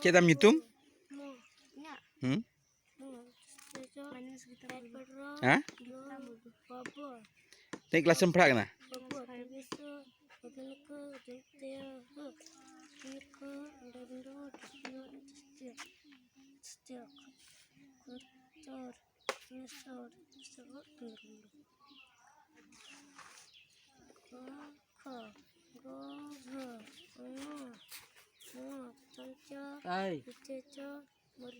Cedam nyutum? Hah? Ini kelas sempat kena? Hai,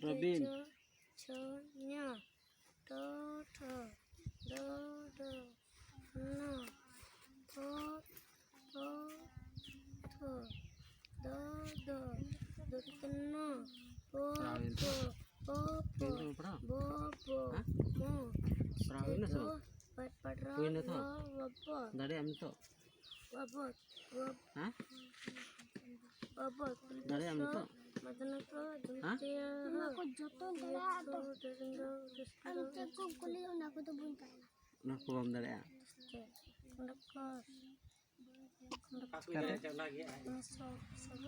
Robin.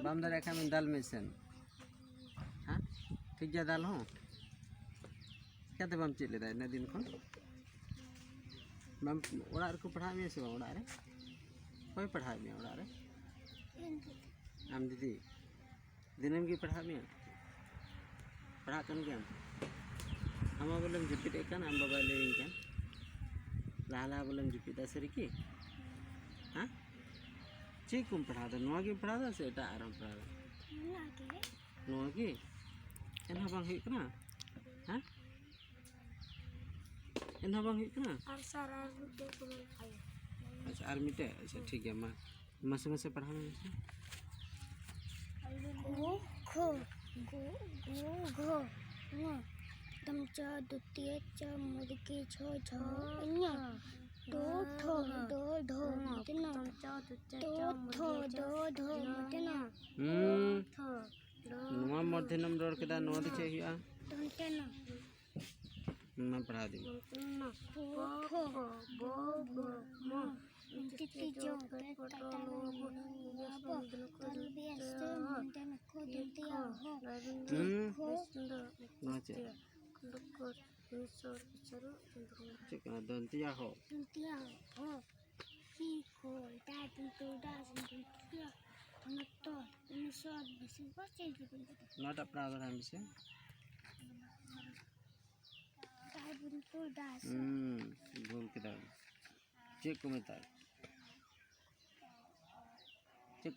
Bam dari kami dal mesin, hah? Tiga dal ho? Kata bam cik le dah, nadin kon. Bam orang aku pernah ni sih bam orang re. Kau pernah ni orang re? Am didi, dinam ki pernah ni? Pernah kan kiam? Ama belum jepit ikan, am baba le ikan. Lala belum jepit asri ki? Hah? Cik kum pernah ada, nuah ki pernah ada, saya tak orang pernah. Nuah ki, enah bang hik kena, hah? Enah bang hik kena? Army te, अच्छा ठीक है माँ, मसे पढ़ाना है। गो तमचा द्वितीय च मुर्गी छो झो अन्य दो थो दो धो मतना दो थो दो धो मतना नुआ मध्यनम रोड के दा नुआ दिखे हिया तंतना मैं पढ़ा दी खो बो मो तिति जो पेटा बो तलबियस मंदन को दुतिया हो नाचे चिकन दंतिया हो ही को दा संतुलिया तो इंसॉल बस बस नॉट अ प्रॉब्लम है मिसे भूल के दा चेक को मत